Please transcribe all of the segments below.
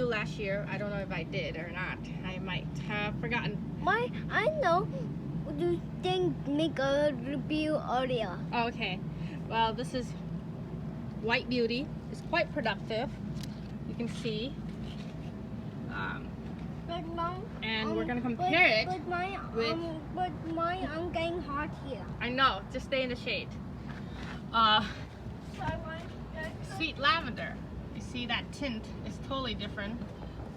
last year. I don't know if I did or not. I might have forgotten. I know. You didn't make a review earlier. Okay, well, this is White Beauty. It's quite productive. You can see. But Mom, And we're gonna compare it but my I'm getting hot here. I know, just stay in the shade. So I want Sweet Lavender. You see that tint is totally different.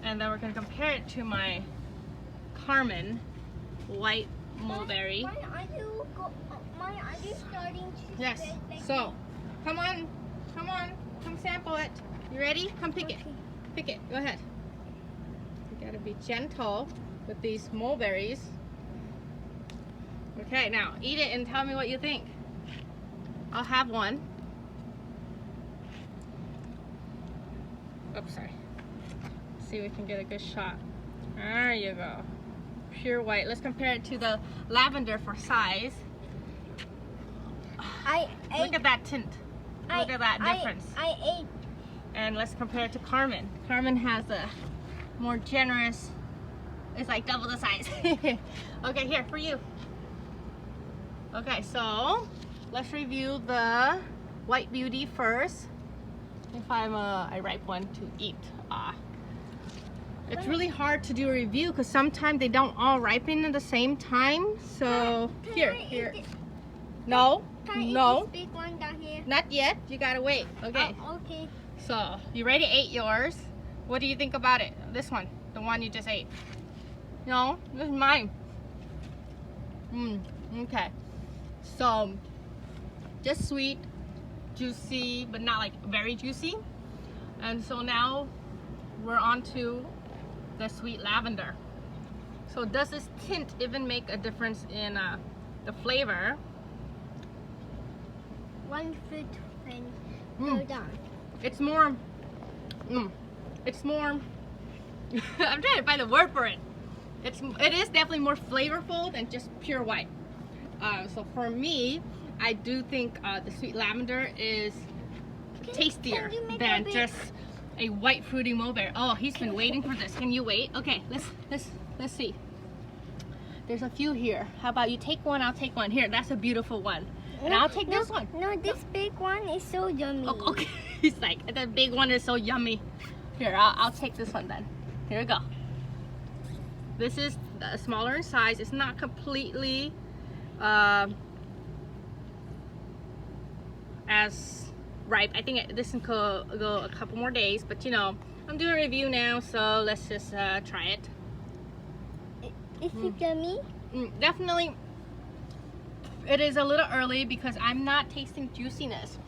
And then we're gonna compare it to my Carmen White Mulberry. Why are you starting to Yes, spread like so come on, come sample it. You ready? Come pick it. Okay. Pick it, go ahead. You gotta be gentle with these mulberries. Okay, now eat it and tell me what you think. I'll have one. Oops, sorry. Let's see if we can get a good shot. There you go. Pure white. Let's compare it to the lavender for size. Look at that tint. Look at that difference. I ate. And let's compare it to Carmen. Carmen has a more generous, it's like double the size. Okay, here for you. Okay, so let's review the White Beauty first. If I'm a ripe one to eat. It's really hard to do a review because sometimes they don't all ripen at the same time. So here. No, Can I eat no, this big one down here? not yet. You gotta wait. Okay. Oh, okay. So you already ate yours. What do you think about it? This one, the one you just ate. No, this is mine. Okay. So just sweet, juicy, but not like very juicy. And so now we're on to the Sweet Lavender. So does this tint even make a difference in the flavor? One foot and go down. It's more, it's more, I'm trying to find a word for it. It is definitely more flavorful than just pure white. So for me, I do think the Sweet Lavender is tastier than just a white fruity mulberry. Oh, he's been waiting for this. Can you wait? Okay, let's see. There's a few here. How about you take one, I'll take one. Here, that's a beautiful one. And I'll take this one. No, this big one is so yummy. Oh, okay. He's like, the big one is so yummy. Here, I'll take this one then. Here we go. This is smaller in size. It's not completely as ripe. I think this can go a couple more days, but you know, I'm doing a review now, so let's just try it. Is it yummy? Definitely. It is a little early because I'm not tasting juiciness.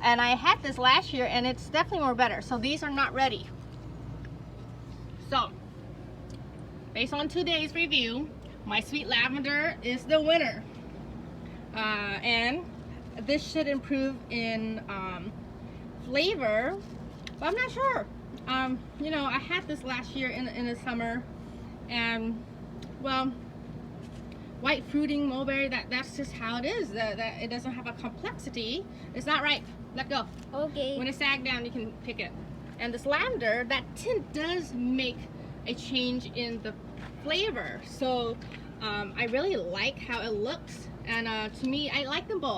And I had this last year and it's definitely more better. So these are not ready. So, based on today's review, my Sweet Lavender is the winner. And this should improve in flavor, but I'm not sure. You know, I had this last year in the summer and, well, white fruiting mulberry, that's just how it is. That it doesn't have a complexity. It's not ripe. Let go. Okay. When it sags down, you can pick it. And this lavender, that tint does make a change in the flavor. So I really like how it looks. And to me, I like them both.